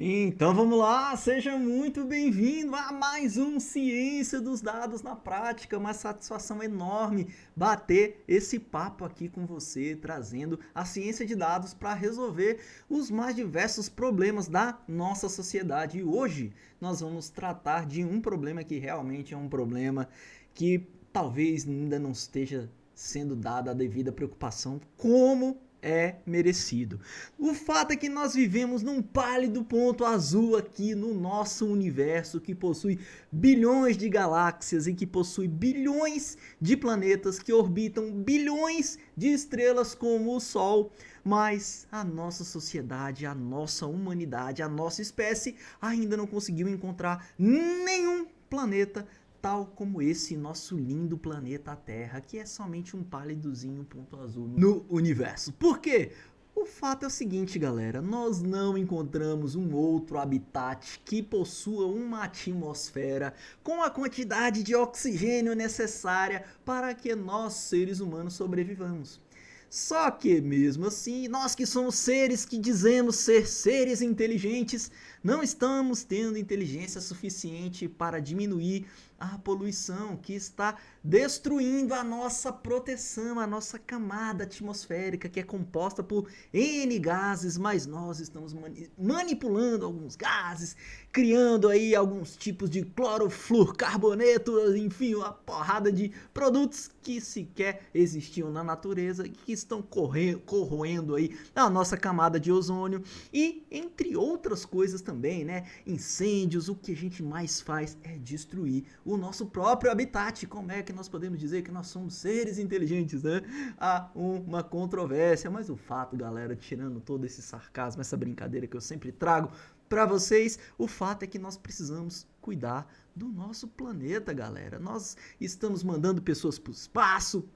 Então vamos lá, seja muito bem-vindo a mais um Ciência dos Dados na Prática. Uma satisfação enorme bater esse papo aqui com você, trazendo a ciência de dados para resolver os mais diversos problemas da nossa sociedade. E hoje nós vamos tratar de um problema que realmente é um problema que talvez ainda não esteja sendo dada a devida preocupação, como é merecido. O fato é que nós vivemos num pálido ponto azul aqui no nosso universo que possui bilhões de galáxias e que possui bilhões de planetas que orbitam bilhões de estrelas como o Sol. Mas a nossa sociedade, a nossa humanidade, a nossa espécie ainda não conseguiu encontrar nenhum planeta tal como esse nosso lindo planeta Terra, que é somente um pálidozinho ponto azul no universo. Por quê? O fato é o seguinte, galera, nós não encontramos um outro habitat que possua uma atmosfera com a quantidade de oxigênio necessária para que nós, seres humanos, sobrevivamos. Só que, mesmo assim, nós que somos seres que dizemos ser seres inteligentes, não estamos tendo inteligência suficiente para diminuir a poluição que está destruindo a nossa proteção, a nossa camada atmosférica, que é composta por N gases, mas nós estamos manipulando alguns gases, criando aí alguns tipos de clorofluorcarboneto, enfim, uma porrada de produtos que sequer existiam na natureza, que estão corroendo aí a nossa camada de ozônio e entre outras coisas também, né? Incêndios, o que a gente mais faz é destruir o nosso próprio habitat. Como é que nós podemos dizer que nós somos seres inteligentes, né? Há uma controvérsia, mas o fato, galera, tirando todo esse sarcasmo, essa brincadeira que eu sempre trago para vocês, o fato é que nós precisamos cuidar do nosso planeta, galera. Nós estamos mandando pessoas para o espaço,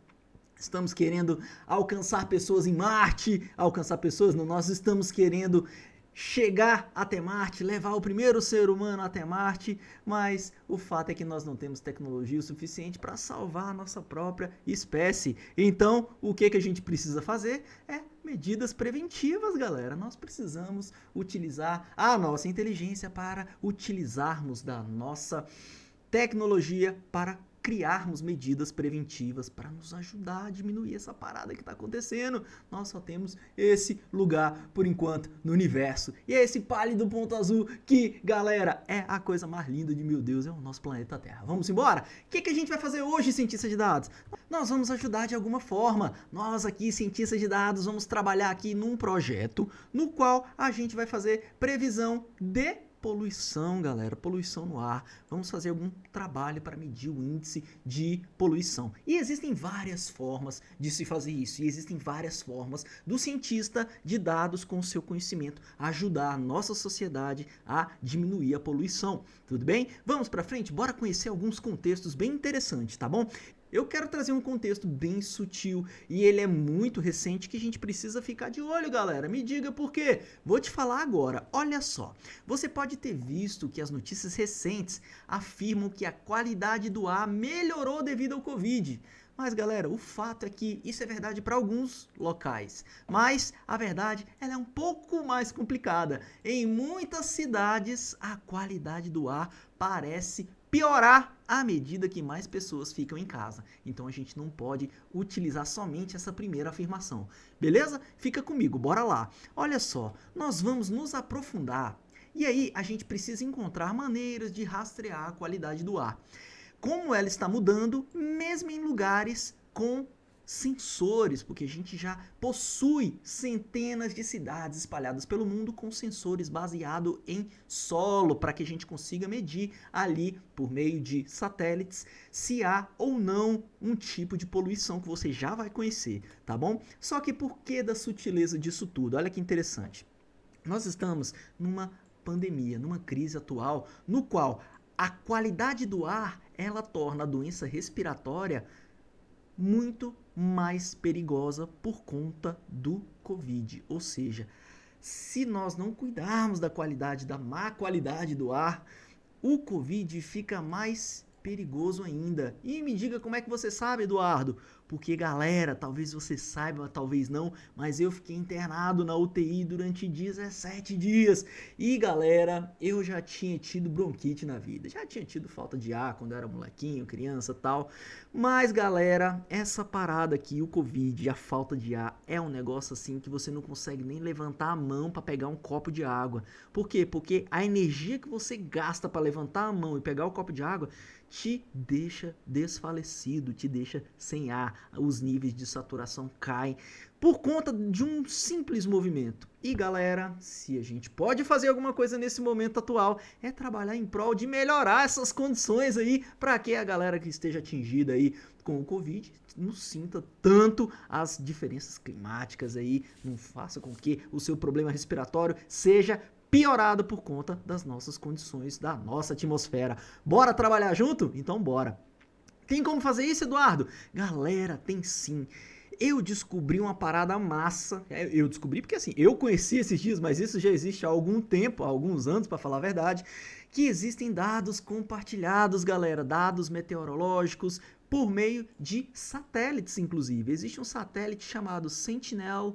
estamos querendo alcançar pessoas em Marte, alcançar pessoas, não, nós estamos querendo chegar até Marte, levar o primeiro ser humano até Marte, mas o fato é que nós não temos tecnologia o suficiente para salvar a nossa própria espécie. Então, o que a gente precisa fazer é medidas preventivas, galera. Nós precisamos utilizar a nossa inteligência para utilizarmos da nossa tecnologia para criarmos medidas preventivas para nos ajudar a diminuir essa parada que está acontecendo. Nós só temos esse lugar, por enquanto, no universo. E é esse pálido ponto azul que, galera, é a coisa mais linda de meu Deus, é o nosso planeta Terra. Vamos embora? O que a gente vai fazer hoje, cientista de dados? Nós vamos ajudar de alguma forma. Nós aqui, cientistas de dados, vamos trabalhar aqui num projeto no qual a gente vai fazer previsão de poluição, galera, poluição no ar. Vamos fazer algum trabalho para medir o índice de poluição. E existem várias formas de se fazer isso. E existem várias formas do cientista de dados com o seu conhecimento ajudar a nossa sociedade a diminuir a poluição. Tudo bem? Vamos para frente? Bora conhecer alguns contextos bem interessantes, tá bom? Eu quero trazer um contexto bem sutil e ele é muito recente que a gente precisa ficar de olho, galera. Me diga por quê. Vou te falar agora. Olha só, você pode ter visto que as notícias recentes afirmam que a qualidade do ar melhorou devido ao Covid. Mas, galera, o fato é que isso é verdade para alguns locais, mas a verdade ela é um pouco mais complicada. Em muitas cidades, a qualidade do ar parece piorar à medida que mais pessoas ficam em casa. Então a gente não pode utilizar somente essa primeira afirmação. Beleza? Fica comigo, bora lá. Olha só, nós vamos nos aprofundar e aí a gente precisa encontrar maneiras de rastrear a qualidade do ar. Como ela está mudando, mesmo em lugares com sensores, porque a gente já possui centenas de cidades espalhadas pelo mundo com sensores baseados em solo, para que a gente consiga medir ali, por meio de satélites, se há ou não um tipo de poluição que você já vai conhecer, tá bom? Só que por que da sutileza disso tudo? Olha que interessante. Nós estamos numa pandemia, numa crise atual, no qual a qualidade do ar, ela torna a doença respiratória muito mais perigosa por conta do Covid. Ou seja, se nós não cuidarmos da qualidade, da má qualidade do ar, o Covid fica mais perigoso ainda. E me diga como é que você sabe, Eduardo? Porque, galera, talvez você saiba, talvez não, mas eu fiquei internado na UTI durante 17 dias. E, galera, eu já tinha tido bronquite na vida. Já tinha tido falta de ar quando eu era molequinho, criança e tal. Mas, galera, essa parada aqui, o Covid, a falta de ar, é um negócio assim que você não consegue nem levantar a mão para pegar um copo de água. Por quê? Porque a energia que você gasta para levantar a mão e pegar o copo de água te deixa desfalecido, te deixa sem ar, os níveis de saturação caem por conta de um simples movimento. E galera, se a gente pode fazer alguma coisa nesse momento atual, é trabalhar em prol de melhorar essas condições aí, para que a galera que esteja atingida aí com o Covid não sinta tanto as diferenças climáticas aí, não faça com que o seu problema respiratório seja piorado por conta das nossas condições, da nossa atmosfera. Bora trabalhar junto? Então bora. Tem como fazer isso, Eduardo? Galera, tem sim. Eu descobri uma parada massa. Eu descobri porque assim, eu conheci esses dias, mas isso já existe há algum tempo, há alguns anos, para falar a verdade, que existem dados compartilhados, galera, dados meteorológicos por meio de satélites, inclusive. Existe um satélite chamado Sentinel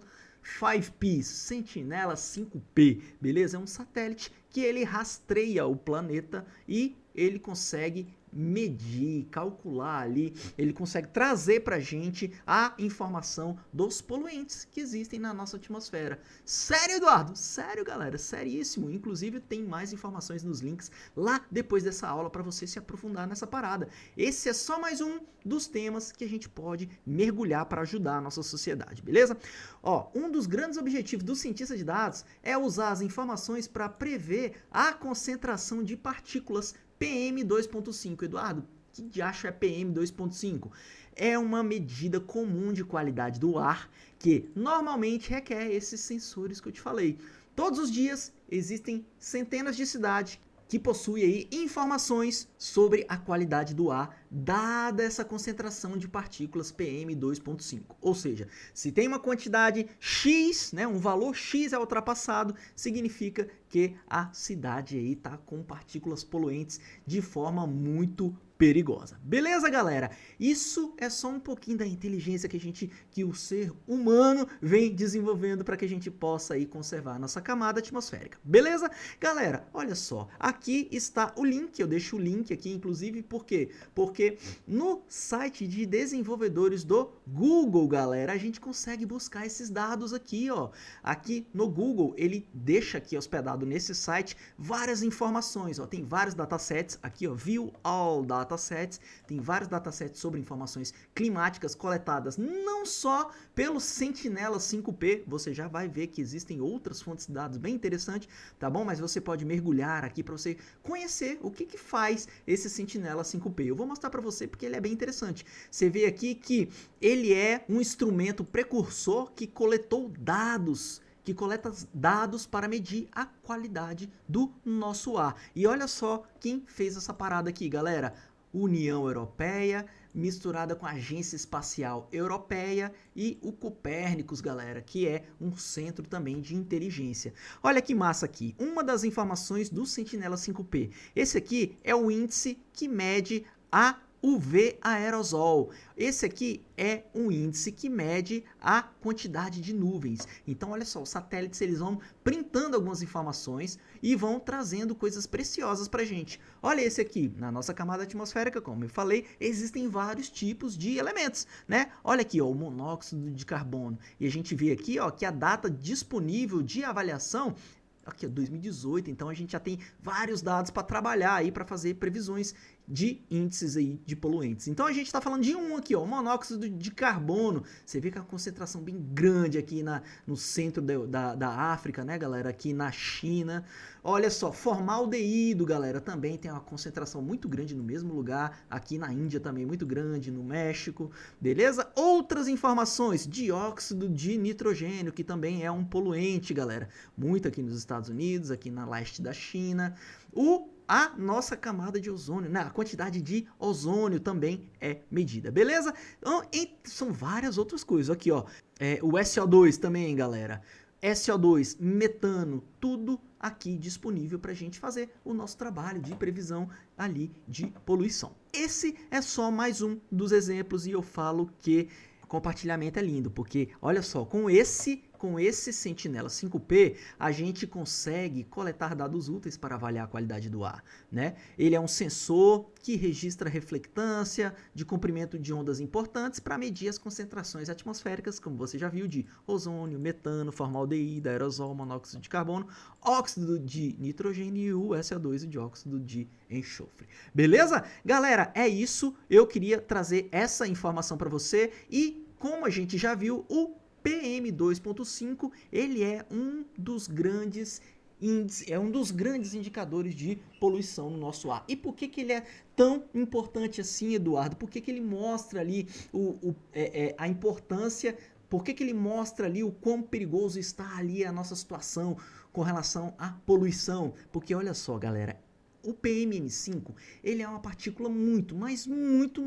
5P, Sentinela 5P, beleza? É um satélite que ele rastreia o planeta e ele consegue medir, calcular ali, ele consegue trazer pra gente a informação dos poluentes que existem na nossa atmosfera. Sério, Eduardo? Sério, galera, seríssimo. Inclusive tem mais informações nos links lá depois dessa aula para você se aprofundar nessa parada. Esse é só mais um dos temas que a gente pode mergulhar para ajudar a nossa sociedade, beleza? Ó, um dos grandes objetivos do cientista de dados é usar as informações para prever a concentração de partículas PM2.5. Eduardo, que diacho é PM2.5? É uma medida comum de qualidade do ar que normalmente requer esses sensores que eu te falei. Todos os dias existem centenas de cidades que possuem aí informações sobre a qualidade do ar, dada essa concentração de partículas PM2.5. Ou seja, se tem uma quantidade X, né, um valor X é ultrapassado, significa que a cidade aí está com partículas poluentes de forma muito perigosa. Beleza, galera? Isso é só um pouquinho da inteligência que o ser humano vem desenvolvendo para que a gente possa aí conservar a nossa camada atmosférica. Beleza? Galera, olha só, aqui está o link, eu deixo o link aqui, inclusive, por quê? Porque no site de desenvolvedores do Google, galera, a gente consegue buscar esses dados aqui, ó. Aqui no Google, ele deixa aqui hospedado nesse site várias informações, ó. Tem vários datasets aqui, ó, View All Datasets, tem vários datasets sobre informações climáticas coletadas não só pelo Sentinela 5P, você já vai ver que existem outras fontes de dados bem interessantes, tá bom? Mas você pode mergulhar aqui para você conhecer o que faz esse Sentinela 5P. Eu vou mostrar para você porque ele é bem interessante. Você vê aqui que ele é um instrumento precursor que coletou dados, que coleta dados para medir a qualidade do nosso ar. E olha só quem fez essa parada aqui, galera. União Europeia, misturada com a Agência Espacial Europeia e o Copérnicos, galera, que é um centro também de inteligência. Olha que massa aqui, uma das informações do Sentinela 5P. Esse aqui é o índice que mede a UV aerosol. Esse aqui é um índice que mede a quantidade de nuvens. Então, olha só, os satélites eles vão printando algumas informações e vão trazendo coisas preciosas para a gente. Olha esse aqui, na nossa camada atmosférica, como eu falei, existem vários tipos de elementos, né? Olha aqui, ó, o monóxido de carbono. E a gente vê aqui, ó, que a data disponível de avaliação aqui, 2018, então a gente já tem vários dados para trabalhar aí, para fazer previsões de índices aí de poluentes. Então a gente está falando de um aqui, ó, monóxido de carbono. Você vê que a concentração bem grande aqui no centro da África, né, galera? Aqui na China. Olha só, formaldeído, galera, também tem uma concentração muito grande no mesmo lugar. Aqui na Índia também muito grande, no México, beleza? Outras informações, dióxido de nitrogênio, que também é um poluente, galera. Muito aqui nos Estados Unidos, aqui na leste da China. A nossa camada de ozônio, né? A quantidade de ozônio também é medida, beleza? Então, são várias outras coisas. Aqui, ó, o SO2 também, galera. SO2, metano, tudo aqui disponível para a gente fazer o nosso trabalho de previsão ali de poluição. Esse é só mais um dos exemplos e eu falo que compartilhamento é lindo, porque olha só, com esse Sentinela 5P, a gente consegue coletar dados úteis para avaliar a qualidade do ar, né? Ele é um sensor que registra reflectância de comprimento de ondas importantes para medir as concentrações atmosféricas, como você já viu, de ozônio, metano, formaldeído, aerosol, monóxido de carbono, óxido de nitrogênio e o SO2, o dióxido de enxofre. Beleza? Galera, é isso. Eu queria trazer essa informação para você e, como a gente já viu, o PM2.5, ele é um dos grandes índices, é um dos grandes indicadores de poluição no nosso ar. E por que ele é tão importante assim, Eduardo? Por que ele mostra ali a importância, por que ele mostra ali o quão perigoso está ali a nossa situação com relação à poluição? Porque olha só, galera, o PM2.5, ele é uma partícula muito, mas muito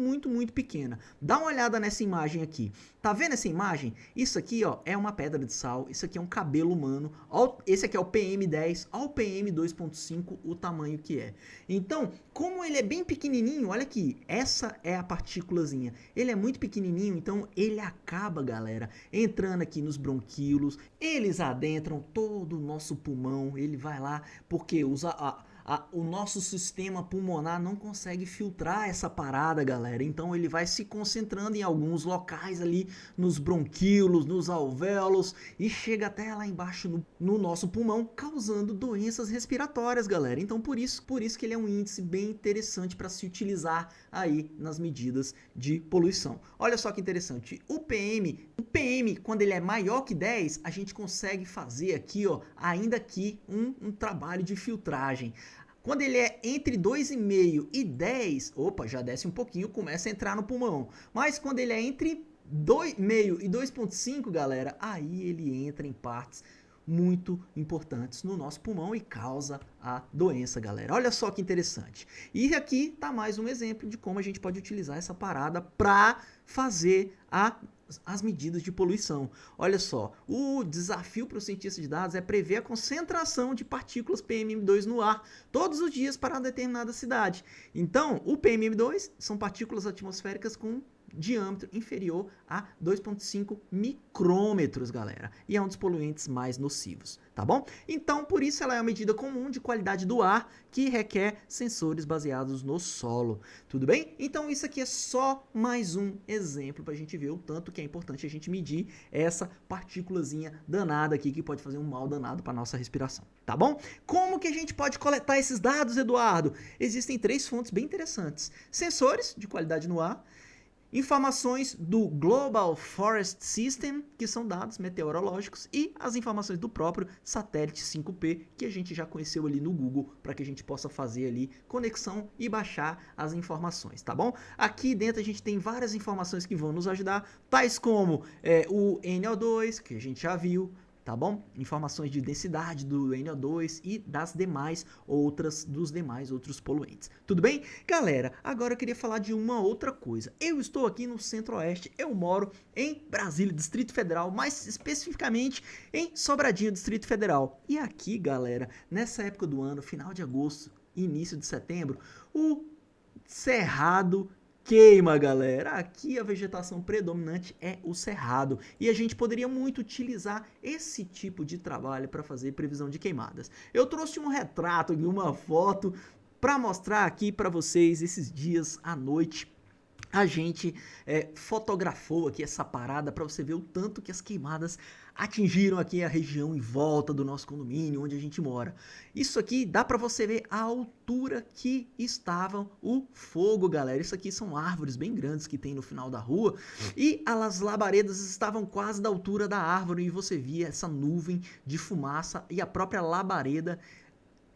pequena. Dá uma olhada nessa imagem aqui. Tá vendo essa imagem? Isso aqui, ó, é uma pedra de sal, isso aqui é um cabelo humano. Ó, esse aqui é o PM10, ó o PM2.5, o tamanho que é. Então, como ele é bem pequenininho, olha aqui, essa é a partículazinha. Ele é muito pequenininho, então ele acaba, galera, entrando aqui nos bronquíolos. Eles adentram todo o nosso pulmão, ele vai lá, porque o nosso sistema pulmonar não consegue filtrar essa parada, galera. Então ele vai se concentrando em alguns locais ali, nos bronquíolos, nos alvéolos, e chega até lá embaixo no nosso pulmão, causando doenças respiratórias, galera. Então por isso que ele é um índice bem interessante para se utilizar aí nas medidas de poluição. Olha só que interessante, o PM, quando ele é maior que 10, a gente consegue fazer aqui, ó, ainda aqui um trabalho de filtragem. Quando ele é entre 2,5 e 10, opa, já desce um pouquinho, começa a entrar no pulmão. Mas quando ele é entre 2,5 e 2,5, galera, aí ele entra em partes muito importantes no nosso pulmão e causa a doença, galera. Olha só que interessante. E aqui tá mais um exemplo de como a gente pode utilizar essa parada para fazer as medidas de poluição. Olha só, o desafio para o cientista de dados é prever a concentração de partículas PM2 no ar todos os dias para uma determinada cidade. Então, o PM2 são partículas atmosféricas com diâmetro inferior a 2,5 micrômetros, galera. E é um dos poluentes mais nocivos, tá bom? Então, por isso ela é uma medida comum de qualidade do ar que requer sensores baseados no solo. Tudo bem? Então, isso aqui é só mais um exemplo para a gente ver o tanto que é importante a gente medir essa partículazinha danada aqui que pode fazer um mal danado para nossa respiração, tá bom? Como que a gente pode coletar esses dados, Eduardo? Existem 3 fontes bem interessantes: sensores de qualidade no ar, informações do Global Forest System, que são dados meteorológicos, e as informações do próprio satélite 5P, que a gente já conheceu ali no Google, para que a gente possa fazer ali conexão e baixar as informações, tá bom? Aqui dentro a gente tem várias informações que vão nos ajudar, tais como o NO2, que a gente já viu, tá bom? Informações de densidade do NO2 e dos demais outros poluentes. Tudo bem? Galera, agora eu queria falar de uma outra coisa. Eu estou aqui no Centro-Oeste, eu moro em Brasília, Distrito Federal, mais especificamente em Sobradinho, Distrito Federal. E aqui, galera, nessa época do ano, final de agosto, início de setembro, o Cerrado queima, galera. Aqui a vegetação predominante é o cerrado e a gente poderia muito utilizar esse tipo de trabalho para fazer previsão de queimadas. Eu trouxe um retrato e uma foto para mostrar aqui para vocês esses dias à noite. A gente fotografou aqui essa parada para você ver o tanto que as queimadas atingiram aqui a região em volta do nosso condomínio, onde a gente mora. Isso aqui dá para você ver a altura que estava o fogo, galera. Isso aqui são árvores bem grandes que tem no final da rua e as labaredas estavam quase da altura da árvore e você via essa nuvem de fumaça e a própria labareda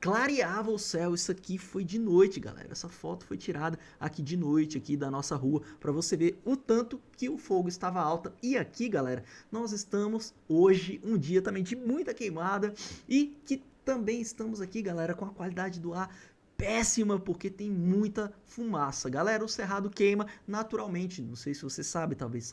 clareava o céu. Isso aqui foi de noite, galera. Essa foto foi tirada aqui de noite, aqui da nossa rua, para você ver o tanto que o fogo estava alto. E aqui, galera, nós estamos hoje, um dia também de muita queimada e que também estamos aqui, galera, com a qualidade do ar péssima, porque tem muita fumaça. Galera, o cerrado queima naturalmente. Não sei se você sabe, talvez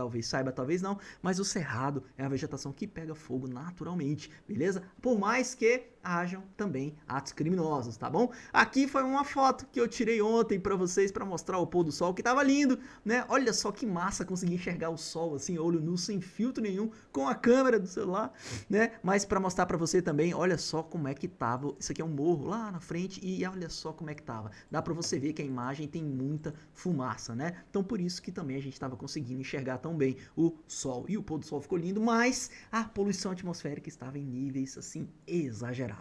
talvez saiba, talvez não, mas o cerrado é a vegetação que pega fogo naturalmente, beleza? Por mais que hajam também atos criminosos, tá bom? Aqui foi uma foto que eu tirei ontem pra vocês pra mostrar o pôr do sol, que tava lindo, né? Olha só que massa conseguir enxergar o sol assim, olho nu, sem filtro nenhum, com a câmera do celular, né? Mas pra mostrar pra você também, olha só como é que tava, isso aqui é um morro lá na frente e olha só como é que tava. Dá pra você ver que a imagem tem muita fumaça, né? Então por isso que também a gente tava conseguindo enxergar tão bem o sol. E o pôr do sol ficou lindo, mas a poluição atmosférica estava em níveis assim exagerados.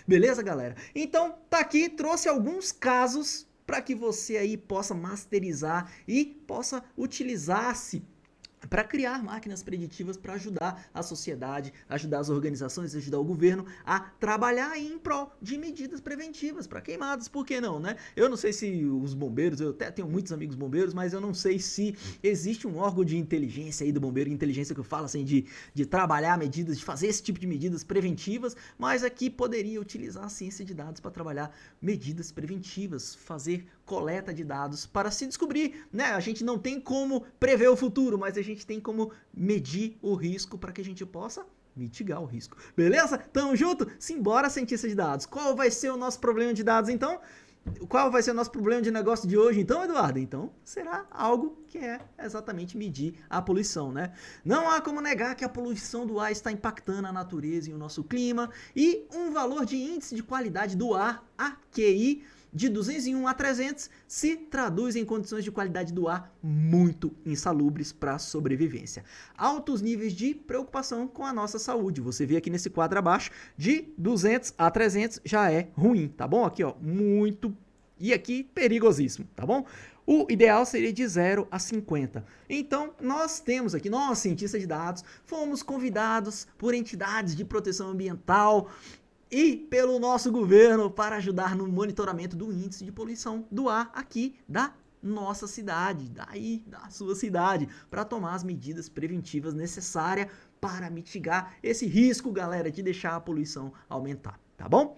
Beleza, galera? Então, tá aqui, trouxe alguns casos para que você aí possa masterizar e possa utilizar-se para criar máquinas preditivas para ajudar a sociedade, ajudar as organizações, ajudar o governo a trabalhar em prol de medidas preventivas para queimadas, por que não, né? Eu não sei se os bombeiros, eu até tenho muitos amigos bombeiros, mas eu não sei se existe um órgão de inteligência aí do bombeiro, inteligência que eu falo assim, de trabalhar medidas, de fazer esse tipo de medidas preventivas, mas aqui poderia utilizar a ciência de dados para trabalhar medidas preventivas, fazer coleta de dados para se descobrir, né? A gente não tem como prever o futuro, mas a gente tem como medir o risco para que a gente possa mitigar o risco. Beleza? Tamo junto? Simbora, cientista de dados. Qual vai ser o nosso problema de dados, então? Qual vai ser o nosso problema de negócio de hoje, então, Eduardo? Então, será algo que é exatamente medir a poluição, né? Não há como negar que a poluição do ar está impactando a natureza e o nosso clima, e um valor de índice de qualidade do ar, AQI, de 201 a 300 se traduz em condições de qualidade do ar muito insalubres para a sobrevivência. Altos níveis de preocupação com a nossa saúde. Você vê aqui nesse quadro abaixo, de 200 a 300 já é ruim, tá bom? Aqui, ó, muito, e aqui perigosíssimo, tá bom? O ideal seria de 0 a 50. Então, nós temos aqui, nós, cientistas de dados, fomos convidados por entidades de proteção ambiental e pelo nosso governo para ajudar no monitoramento do índice de poluição do ar aqui da nossa cidade, daí da sua cidade, para tomar as medidas preventivas necessárias para mitigar esse risco, galera, de deixar a poluição aumentar, tá bom?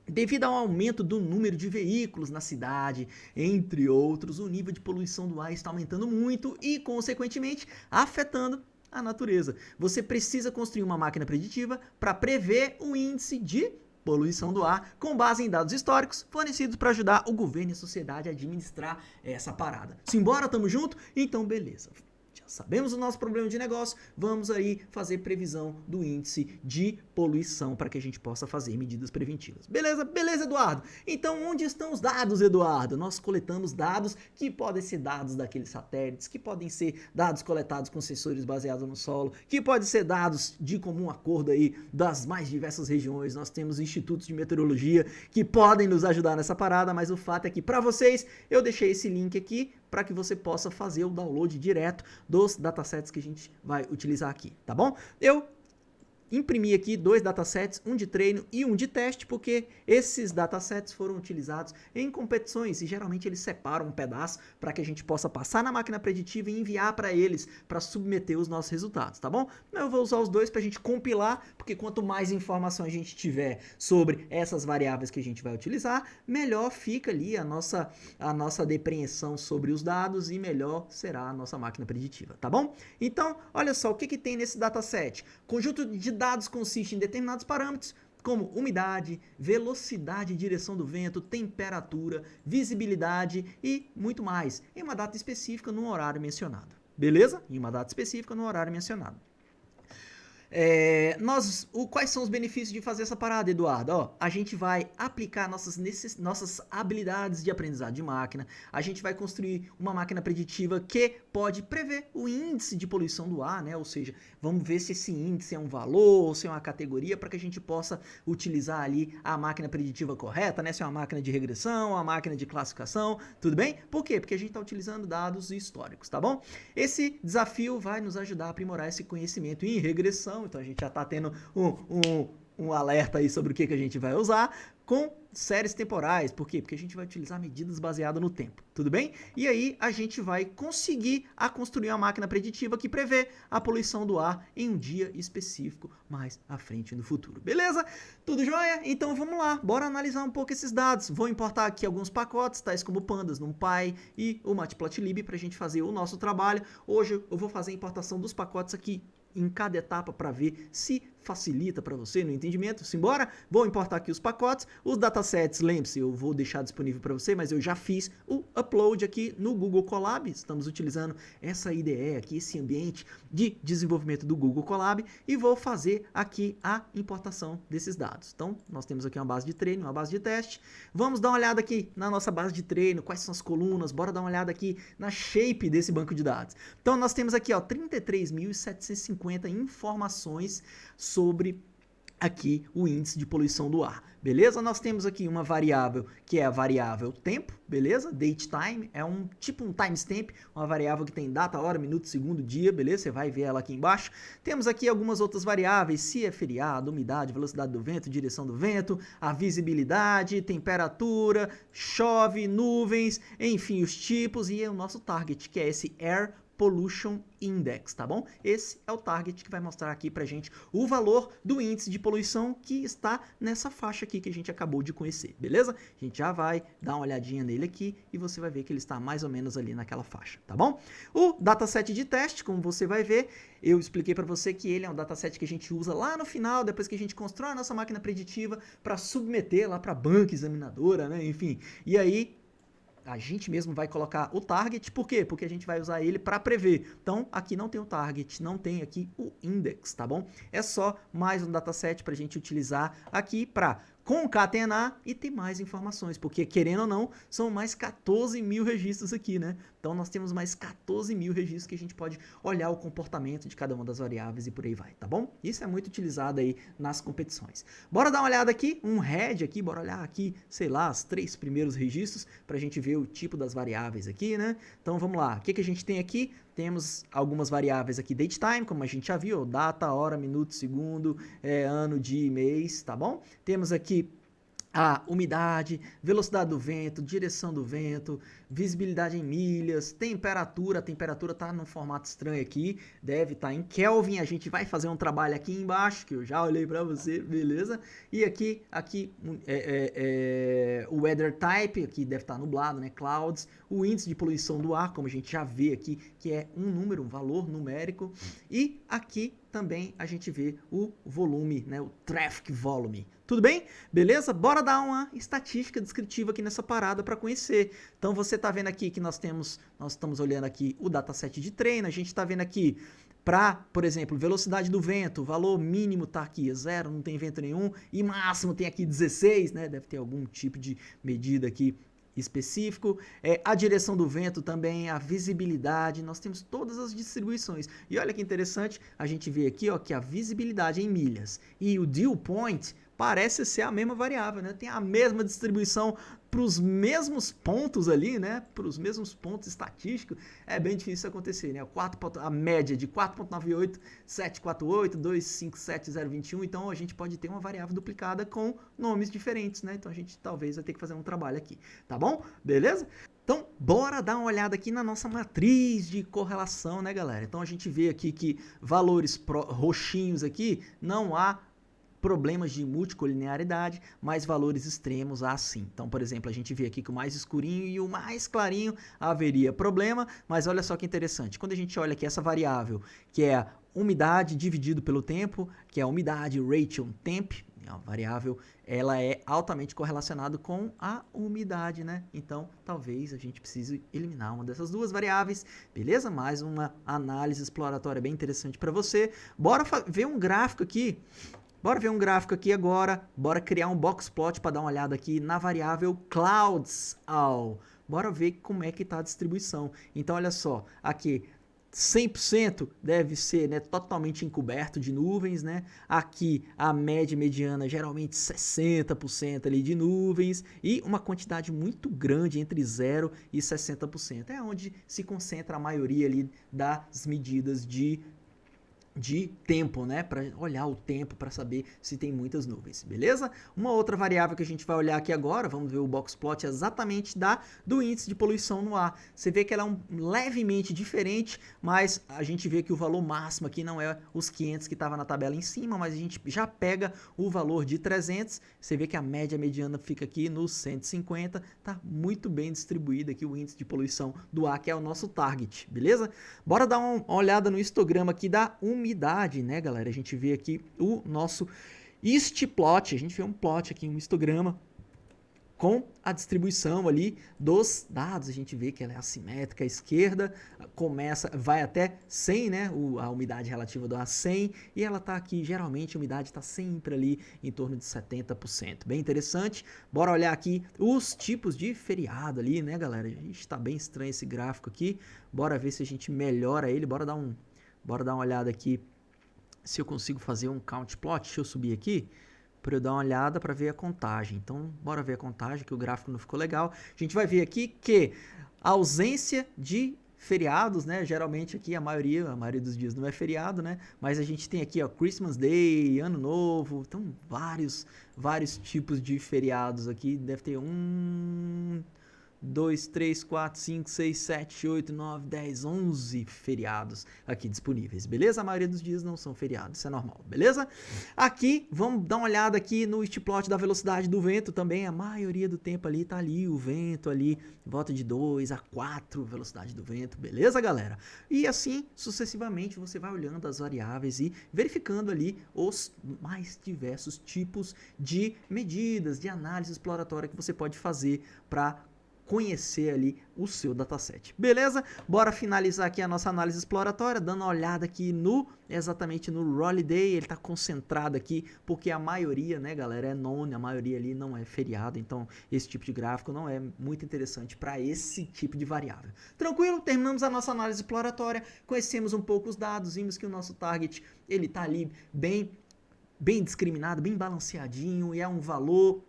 Devido ao aumento do número de veículos na cidade, entre outros, o nível de poluição do ar está aumentando muito e, consequentemente, afetando a natureza. Você precisa construir uma máquina preditiva para prever o índice de poluição do ar com base em dados históricos fornecidos para ajudar o governo e a sociedade a administrar essa parada. Simbora, tamo junto? Então, beleza. Já sabemos o nosso problema de negócio, vamos aí fazer previsão do índice de poluição para que a gente possa fazer medidas preventivas. Beleza? Beleza, Eduardo? Então, onde estão os dados, Eduardo? Nós coletamos dados que podem ser dados daqueles satélites, que podem ser dados coletados com sensores baseados no solo, que podem ser dados de comum acordo aí das mais diversas regiões. Nós temos institutos de meteorologia que podem nos ajudar nessa parada, mas o fato é que para vocês eu deixei esse link aqui para que você possa fazer o download direto dos datasets que a gente vai utilizar aqui, tá bom? Eu imprimi aqui 2 datasets, um de treino e um de teste, porque esses datasets foram utilizados em competições e geralmente eles separam um pedaço para que a gente possa passar na máquina preditiva e enviar para eles para submeter os nossos resultados, tá bom? Eu vou usar os dois para a gente compilar, porque quanto mais informação a gente tiver sobre essas variáveis que a gente vai utilizar, melhor fica ali a nossa depreensão sobre os dados e melhor será a nossa máquina preditiva, tá bom? Então, olha só, o que tem nesse dataset? Conjunto de dados consiste em determinados parâmetros, como umidade, velocidade e direção do vento, temperatura, visibilidade e muito mais, em uma data específica no horário mencionado. Beleza? Em uma data específica no horário mencionado. Quais são os benefícios de fazer essa parada, Eduardo? Ó, a gente vai aplicar nossas habilidades de aprendizado de máquina, a gente vai construir uma máquina preditiva que pode prever o índice de poluição do ar, né? Ou seja, vamos ver se esse índice é um valor ou se é uma categoria para que a gente possa utilizar ali a máquina preditiva correta, né? Se é uma máquina de regressão, uma máquina de classificação, tudo bem? Por quê? Porque a gente está utilizando dados históricos, tá bom? Esse desafio vai nos ajudar a aprimorar esse conhecimento em regressão. Então a gente já está tendo um alerta aí sobre o que a gente vai usar, com séries temporais. Por quê? Porque a gente vai utilizar medidas baseadas no tempo, tudo bem? E aí a gente vai conseguir construir uma máquina preditiva que prevê a poluição do ar em um dia específico mais à frente no futuro, beleza? Tudo jóia? Então vamos lá, bora analisar um pouco esses dados. Vou importar aqui alguns pacotes, tais como Pandas, NumPy e o Matplotlib para a gente fazer o nosso trabalho. Hoje eu vou fazer a importação dos pacotes aqui em cada etapa para ver se facilita para você no entendimento. Simbora? Vou importar aqui os pacotes, os datasets, lembre-se, eu vou deixar disponível para você, mas eu já fiz o upload aqui no Google Colab. Estamos utilizando essa IDE aqui, esse ambiente de desenvolvimento do Google Colab, e vou fazer aqui a importação desses dados. Então, nós temos aqui uma base de treino, uma base de teste. Vamos dar uma olhada aqui na nossa base de treino, quais são as colunas, bora dar uma olhada aqui na shape desse banco de dados. Então, nós temos aqui, ó, 33.750 informações sobre aqui o índice de poluição do ar, beleza? Nós temos aqui uma variável que é a variável tempo, beleza? Date time é um tipo um timestamp, uma variável que tem data, hora, minuto, segundo, dia, beleza? Você vai ver ela aqui embaixo. Temos aqui algumas outras variáveis, se é feriado, umidade, velocidade do vento, direção do vento, a visibilidade, temperatura, chove, nuvens, enfim, os tipos e o nosso target, que é esse Air Pollution Index, tá bom? Esse é o target que vai mostrar aqui pra gente o valor do índice de poluição que está nessa faixa aqui que a gente acabou de conhecer, beleza? A gente já vai dar uma olhadinha nele aqui e você vai ver que ele está mais ou menos ali naquela faixa, tá bom? O dataset de teste, como você vai ver, eu expliquei para você que ele é um dataset que a gente usa lá no final, depois que a gente constrói a nossa máquina preditiva para submeter lá para a banca examinadora, né? Enfim, e aí a gente mesmo vai colocar o target, por quê? Porque a gente vai usar ele para prever. Então, aqui não tem o target, não tem aqui o index, tá bom? É só mais um dataset para a gente utilizar aqui para concatenar e ter mais informações, porque querendo ou não, são mais 14 mil registros aqui, né? Então nós temos mais 14 mil registros que a gente pode olhar o comportamento de cada uma das variáveis e por aí vai, tá bom? Isso é muito utilizado aí nas competições. Bora dar uma olhada aqui, um head aqui, bora olhar aqui, sei lá, os 3 primeiros registros pra gente ver o tipo das variáveis aqui, né? Então vamos lá, o que a gente tem aqui? Temos algumas variáveis aqui, date time, como a gente já viu, data, hora, minuto, segundo, ano, dia e mês, tá bom? Temos aqui a umidade, velocidade do vento, direção do vento, visibilidade em milhas, temperatura. A temperatura tá num formato estranho aqui, deve estar em Kelvin. A gente vai fazer um trabalho aqui embaixo, que eu já olhei para você, beleza? E aqui o weather type, aqui deve estar nublado, né? Clouds. O índice de poluição do ar, como a gente já vê aqui, que é um número, um valor numérico. E aqui também a gente vê o volume, né? O traffic volume. Tudo bem? Beleza? Bora dar uma estatística descritiva aqui nessa parada para conhecer. Então você está vendo aqui que nós estamos olhando aqui o dataset de treino, a gente está vendo aqui para, por exemplo, velocidade do vento, o valor mínimo está aqui, 0, não tem vento nenhum, e máximo tem aqui 16, né? Deve ter algum tipo de medida aqui específico, a direção do vento também, a visibilidade, nós temos todas as distribuições. E olha que interessante, a gente vê aqui, ó, que a visibilidade em milhas e o dew point parece ser a mesma variável, né? Tem a mesma distribuição para os mesmos pontos ali, né? Para os mesmos pontos estatísticos. É bem difícil isso acontecer, né? A média de 4.98, 748, 257, 021. Então a gente pode ter uma variável duplicada com nomes diferentes, né? Então a gente talvez vai ter que fazer um trabalho aqui, tá bom? Beleza? Então, bora dar uma olhada aqui na nossa matriz de correlação, né, galera? Então a gente vê aqui que valores roxinhos aqui não há problemas de multicolinearidade, mas valores extremos há sim. Então, por exemplo, a gente vê aqui que o mais escurinho e o mais clarinho haveria problema, mas olha só que interessante. Quando a gente olha aqui essa variável, que é a umidade dividido pelo tempo, que é a umidade ratio temp, a variável, ela é altamente correlacionada com a umidade, né? Então, talvez a gente precise eliminar uma dessas duas variáveis, beleza? Mais uma análise exploratória bem interessante para você. Bora ver um gráfico aqui. Bora ver um gráfico aqui agora, bora criar um box plot para dar uma olhada aqui na variável clouds all. Bora ver como é que está a distribuição. Então, olha só, aqui 100% deve ser, né, totalmente encoberto de nuvens, né? Aqui a média e mediana geralmente 60% ali de nuvens e uma quantidade muito grande entre 0 e 60%. É onde se concentra a maioria ali das medidas de de tempo, né, para olhar o tempo para saber se tem muitas nuvens, beleza? Uma outra variável que a gente vai olhar aqui agora, vamos ver o box plot exatamente do índice de poluição no ar. Você vê que ela é levemente diferente, mas a gente vê que o valor máximo aqui não é os 500 que estava na tabela em cima, mas a gente já pega o valor de 300, você vê que a média mediana fica aqui nos 150, tá muito bem distribuído aqui o índice de poluição do ar, que é o nosso target, beleza? Bora dar uma olhada no histograma aqui da umidade, né, galera? A gente vê aqui o nosso plot, a gente vê um plot aqui, um histograma com a distribuição ali dos dados. A gente vê que ela é assimétrica, a esquerda vai até 100, né, a umidade relativa do ar 100, e ela tá aqui, geralmente a umidade está sempre ali em torno de 70%. Bem interessante. Bora olhar aqui os tipos de feriado ali, né, galera? A gente tá bem estranho esse gráfico aqui. Bora ver se a gente melhora ele. Bora dar uma olhada aqui se eu consigo fazer um count plot. Deixa eu subir aqui para eu dar uma olhada para ver a contagem. Então, bora ver a contagem, que o gráfico não ficou legal. A gente vai ver aqui que a ausência de feriados, né? Geralmente aqui a maioria dos dias não é feriado, né? Mas a gente tem aqui, ó, Christmas Day, Ano Novo, então vários tipos de feriados aqui. Deve ter 2, 3, 4, 5, 6, 7, 8, 9, 10, 11 feriados aqui disponíveis, beleza? A maioria dos dias não são feriados, isso é normal, beleza? Aqui, vamos dar uma olhada aqui no plot da velocidade do vento também, a maioria do tempo ali tá ali, o vento ali, volta de 2 a 4 velocidade do vento, beleza, galera? E assim, sucessivamente, você vai olhando as variáveis e verificando ali os mais diversos tipos de medidas, de análise exploratória que você pode fazer para conhecer ali o seu dataset. Beleza? Bora finalizar aqui a nossa análise exploratória, dando uma olhada aqui exatamente no Holiday. Ele está concentrado aqui, porque a maioria, né, galera, é known, a maioria ali não é feriado, então esse tipo de gráfico não é muito interessante para esse tipo de variável. Tranquilo? Terminamos a nossa análise exploratória, conhecemos um pouco os dados, vimos que o nosso target, ele tá ali bem discriminado, bem balanceadinho, e é um valor,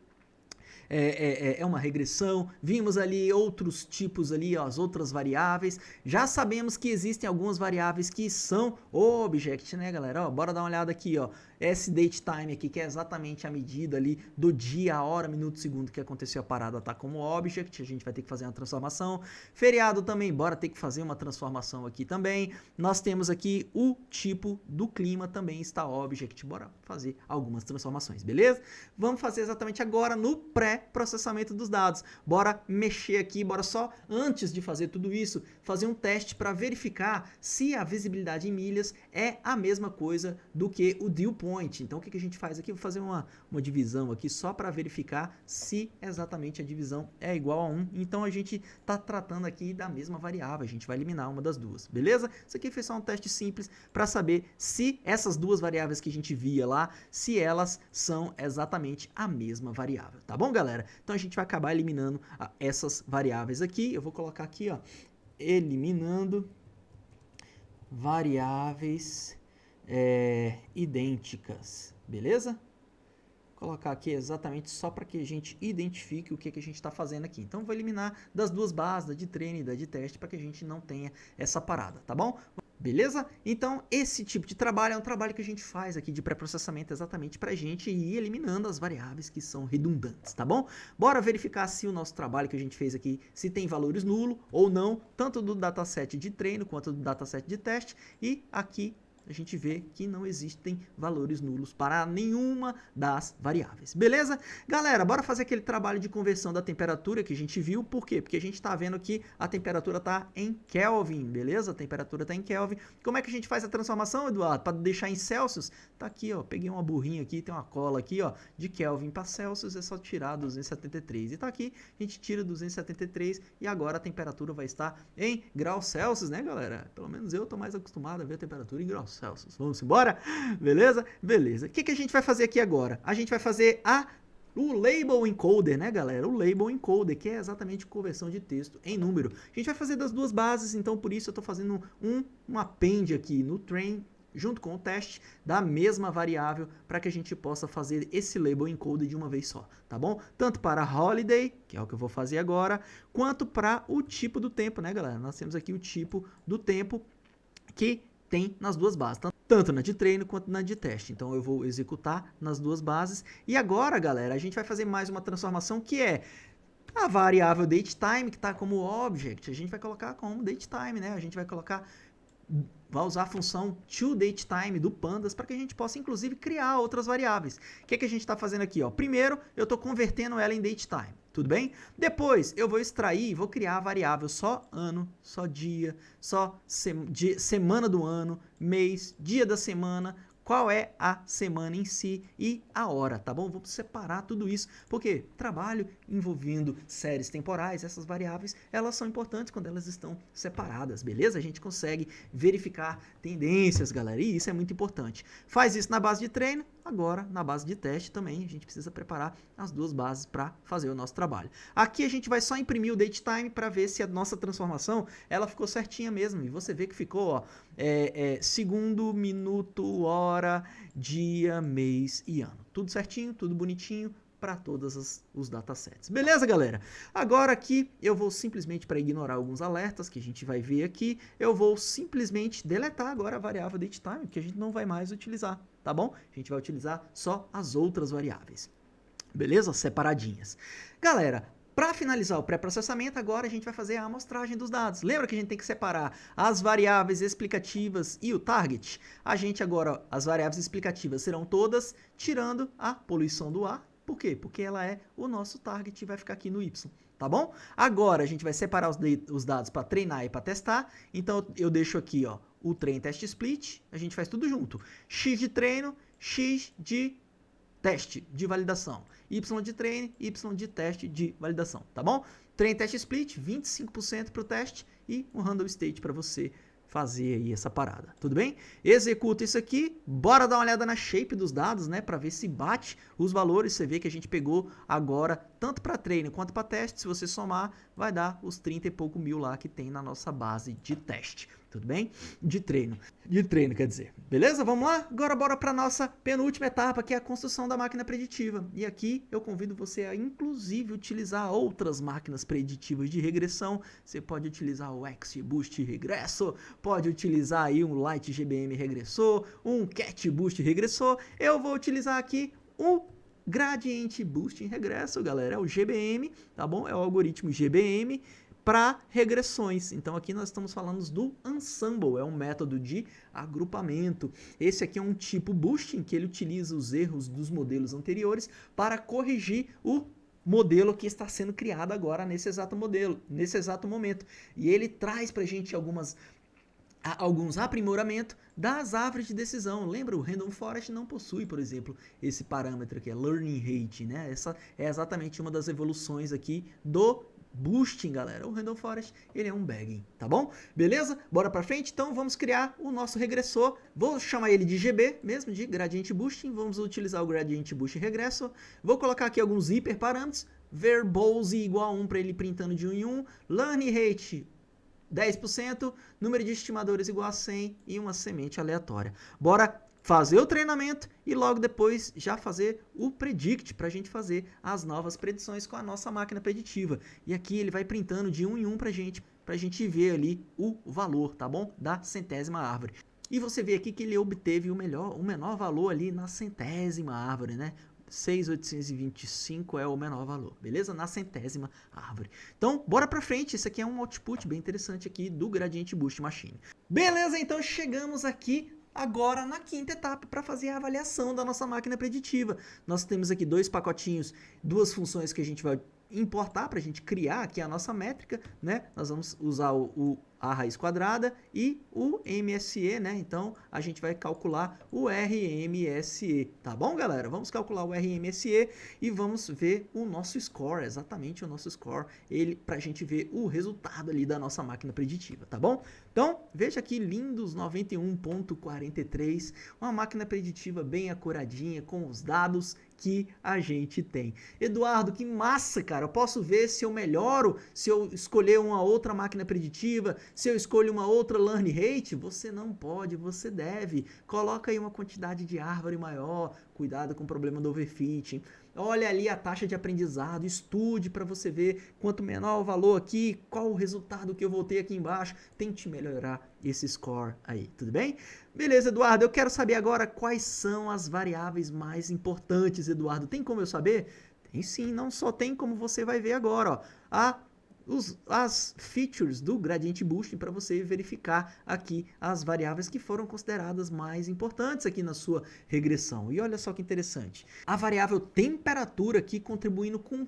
é uma regressão. Vimos ali outros tipos ali, ó, as outras variáveis. Já sabemos que existem algumas variáveis que são object, né, galera? Ó, bora dar uma olhada aqui, ó. Esse date time aqui, que é exatamente a medida ali do dia, a hora, minuto, segundo que aconteceu a parada, tá como object. A gente vai ter que fazer uma transformação. Feriado também, bora ter que fazer uma transformação aqui também. Nós temos aqui o tipo do clima também está object. Bora fazer algumas transformações, beleza? Vamos fazer exatamente agora no pré-processamento dos dados. Bora mexer aqui, bora só, antes de fazer tudo isso, fazer um teste para verificar se a visibilidade em milhas é a mesma coisa do que o dew point. Então, o que a gente faz aqui? Vou fazer uma divisão aqui só para verificar se exatamente a divisão é igual a 1. Então, a gente está tratando aqui da mesma variável. A gente vai eliminar uma das duas, beleza? Isso aqui foi só um teste simples para saber se essas duas variáveis que a gente via lá, se elas são exatamente a mesma variável, tá bom, galera? Então, a gente vai acabar eliminando essas variáveis aqui. Eu vou colocar aqui, ó, eliminando variáveis idênticas, beleza? Vou colocar aqui exatamente só para que a gente identifique o que a gente está fazendo aqui. Então, vou eliminar das duas bases, da de treino e da de teste, para que a gente não tenha essa parada, tá bom? Beleza? Então, esse tipo de trabalho é um trabalho que a gente faz aqui de pré-processamento exatamente para a gente ir eliminando as variáveis que são redundantes, tá bom? Bora verificar se o nosso trabalho que a gente fez aqui, se tem valores nulo ou não, tanto do dataset de treino quanto do dataset de teste, e aqui a gente vê que não existem valores nulos para nenhuma das variáveis. Beleza? Galera, bora fazer aquele trabalho de conversão da temperatura que a gente viu. Por quê? Porque a gente está vendo que a temperatura está em Kelvin, beleza? A temperatura está em Kelvin. Como é que a gente faz a transformação, Eduardo? Para deixar em Celsius? Tá aqui, ó. Peguei uma burrinha aqui, tem uma cola aqui, ó. De Kelvin para Celsius é só tirar 273. E tá aqui, a gente tira 273 e agora a temperatura vai estar em graus Celsius, né, galera? Pelo menos eu tô mais acostumado a ver a temperatura em graus Celsius. Vamos embora? Beleza? Beleza. O que a gente vai fazer aqui agora? A gente vai fazer o label encoder, né, galera? O label encoder, que é exatamente conversão de texto em número. A gente vai fazer das duas bases, então por isso eu estou fazendo um append aqui no train, junto com o teste, da mesma variável, para que a gente possa fazer esse label encoder de uma vez só, tá bom? Tanto para holiday, que é o que eu vou fazer agora, quanto para o tipo do tempo, né, galera? Nós temos aqui o tipo do tempo que tem nas duas bases. tanto na de treino quanto na de teste. Então eu vou executar nas duas bases. E agora, galera, a gente vai fazer mais uma transformação que é a variável datetime, que está como object, a gente vai colocar como datetime, né? A gente vai usar a função toDateTime do Pandas para que a gente possa, inclusive, criar outras variáveis. O que a gente está fazendo aqui? Ó? Primeiro, eu estou convertendo ela em datetime, tudo bem? Depois, eu vou extrair, vou criar a variável só ano, só dia, só semana do ano, mês, dia da semana, qual é a semana em si e a hora, tá bom? Vamos separar tudo isso, porque trabalho envolvendo séries temporais, essas variáveis, elas são importantes quando elas estão separadas, beleza? A gente consegue verificar tendências, galera, e isso é muito importante. Faz isso na base de treino, agora na base de teste também a gente precisa preparar as duas bases para fazer o nosso trabalho. Aqui a gente vai só imprimir o datetime para ver se a nossa transformação ela ficou certinha mesmo, e você vê que ficou, ó, segundo, minuto, hora, dia, mês e ano. Tudo certinho, tudo bonitinho para todos os datasets. Beleza, galera? Agora aqui eu vou simplesmente, para ignorar alguns alertas que a gente vai ver aqui, eu vou simplesmente deletar agora a variável datetime, que a gente não vai mais utilizar, tá bom? A gente vai utilizar só as outras variáveis. Beleza? Separadinhas. Galera, para finalizar o pré-processamento, agora a gente vai fazer a amostragem dos dados. Lembra que a gente tem que separar as variáveis explicativas e o target? A gente agora, as variáveis explicativas serão todas tirando a poluição do ar. Por quê? Porque ela é o nosso target e vai ficar aqui no Y, tá bom? Agora a gente vai separar os dados para treinar e para testar. Então eu deixo aqui, ó, o train test split, a gente faz tudo junto. X de treino, X de teste de validação. Y de treino, Y de teste de validação, tá bom? Train test split, 25% para o teste e um handle state para você fazer aí essa parada, tudo bem? Executa isso aqui, bora dar uma olhada na shape dos dados, né, para ver se bate os valores. Você vê que a gente pegou agora, tanto para treino quanto para teste, se você somar, vai dar os 30 e pouco mil lá que tem na nossa base de teste, tudo bem? De treino, quer dizer. Beleza? Vamos lá? Agora bora para nossa penúltima etapa, que é a construção da máquina preditiva. E aqui eu convido você a, inclusive, utilizar outras máquinas preditivas de regressão. Você pode utilizar o XBoost Regresso, pode utilizar aí um Light GBM Regressor, um Cat Boost Regressor. Eu vou utilizar aqui o Gradient Boosting Regresso, galera. É o GBM, tá bom? É o algoritmo GBM para regressões. Então aqui nós estamos falando do Ensemble, é um método de agrupamento. Esse aqui é um tipo boosting que ele utiliza os erros dos modelos anteriores para corrigir o modelo que está sendo criado agora nesse exato momento. E ele traz para a gente alguns aprimoramentos das árvores de decisão. Lembra, o Random Forest não possui, por exemplo, esse parâmetro aqui, é Learning Rate, né? Essa é exatamente uma das evoluções aqui do boosting, galera. O Random Forest, ele é um bagging, tá bom? Beleza? Bora pra frente? Então vamos criar o nosso regressor. Vou chamar ele de GB mesmo, de Gradient Boosting. Vamos utilizar o Gradient Boosting Regressor. Vou colocar aqui alguns hiperparâmetros. Verbose igual a 1 para ele printando de 1 em 1. Learning Rate 10%, número de estimadores igual a 100 e uma semente aleatória. Bora fazer o treinamento e logo depois já fazer o predict para a gente fazer as novas predições com a nossa máquina preditiva. E aqui ele vai printando de 1 em 1 para a gente ver ali o valor, tá bom? Da centésima árvore. E você vê aqui que ele obteve o menor valor ali na centésima árvore, né? 6.825 é o menor valor, beleza? Na centésima árvore. Então, bora pra frente. Esse aqui é um output bem interessante aqui do Gradient Boost Machine. Beleza, então chegamos aqui agora na quinta etapa para fazer a avaliação da nossa máquina preditiva. Nós temos aqui dois pacotinhos, duas funções que a gente vai importar para a gente criar aqui a nossa métrica, né? Nós vamos usar a raiz quadrada e o MSE, né? Então, a gente vai calcular o RMSE, tá bom, galera? Vamos calcular o RMSE e vamos ver o nosso score, exatamente o nosso score, para a gente ver o resultado ali da nossa máquina preditiva, tá bom? Então, veja aqui, lindos 91.43, uma máquina preditiva bem acuradinha, com os dados que a gente tem. Eduardo, que massa, cara! Eu posso ver se eu melhoro, se eu escolher uma outra máquina preditiva, se eu escolho uma outra learn rate. Você não pode, você deve. Coloca aí uma quantidade de árvore maior, cuidado com o problema do overfitting. olha ali a taxa de aprendizado, estude para você ver quanto menor o valor aqui, qual o resultado que eu vou ter aqui embaixo, tente melhorar esse score aí, tudo bem? Beleza, Eduardo, eu quero saber agora quais são as variáveis mais importantes, Eduardo. Tem como eu saber? Tem sim, não só tem como você vai ver agora, ó. As features do Gradient Boosting para você verificar aqui as variáveis que foram consideradas mais importantes aqui na sua regressão. E olha só que interessante. A variável temperatura aqui contribuindo com...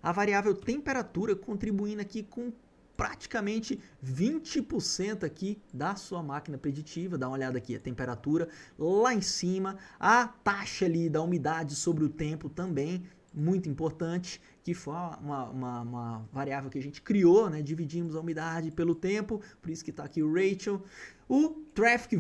A variável temperatura contribuindo aqui com praticamente 20% aqui da sua máquina preditiva. Dá uma olhada aqui, a temperatura lá em cima, a taxa ali da umidade sobre o tempo também, muito importante, que foi uma variável que a gente criou, né? Dividimos a umidade pelo tempo, por isso que está aqui o ratio. O traffic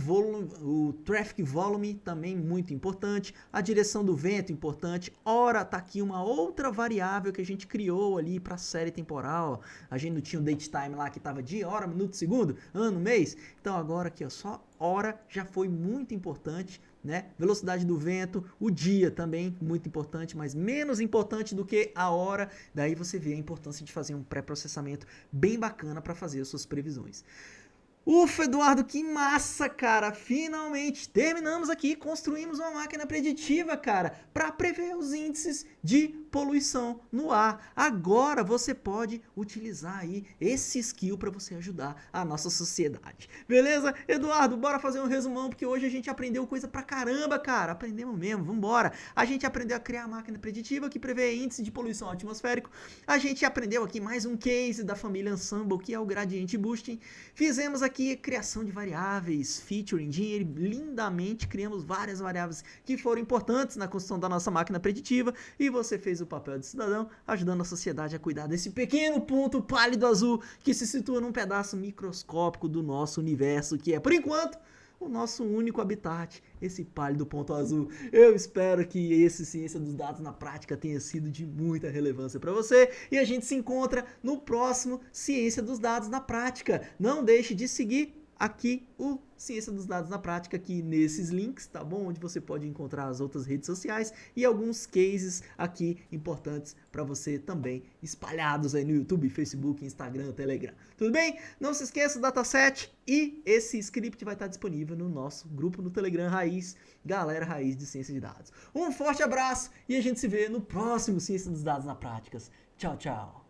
volume também muito importante, a direção do vento importante. Ora, tá aqui uma outra variável que a gente criou ali para a série temporal. A gente não tinha o date time lá que estava dia, hora, minuto, segundo, ano, mês. Então agora aqui, ó, só hora já foi muito importante, né? Velocidade do vento, o dia também muito importante, mas menos importante do que a hora. Daí você vê a importância de fazer um pré-processamento bem bacana para fazer as suas previsões. Ufa, Eduardo, que massa, cara! Finalmente terminamos aqui, construímos uma máquina preditiva, cara, para prever os índices de poluição no ar. Agora você pode utilizar aí esse skill para você ajudar a nossa sociedade. Beleza? Eduardo, bora fazer um resumão, porque hoje a gente aprendeu coisa pra caramba, cara. Aprendemos mesmo, vambora. A gente aprendeu a criar a máquina preditiva que prevê índice de poluição atmosférico. A gente aprendeu aqui mais um case da família Ensemble, que é o Gradient Boosting. Fizemos aqui criação de variáveis, feature engineering, lindamente criamos várias variáveis que foram importantes na construção da nossa máquina preditiva e você fez o papel de cidadão, ajudando a sociedade a cuidar desse pequeno ponto pálido azul que se situa num pedaço microscópico do nosso universo, que é, por enquanto, o nosso único habitat, esse pálido ponto azul. Eu espero que esse Ciência dos Dados na Prática tenha sido de muita relevância para você e a gente se encontra no próximo Ciência dos Dados na Prática. Não deixe de seguir aqui o Ciência dos Dados na Prática aqui nesses links, tá bom? Onde você pode encontrar as outras redes sociais e alguns cases aqui importantes para você também, espalhados aí no YouTube, Facebook, Instagram, Telegram. Tudo bem? Não se esqueça do dataset e esse script vai estar disponível no nosso grupo no Telegram Raiz, Galera Raiz de Ciência de Dados. Um forte abraço e a gente se vê no próximo Ciência dos Dados na Prática. Tchau, tchau!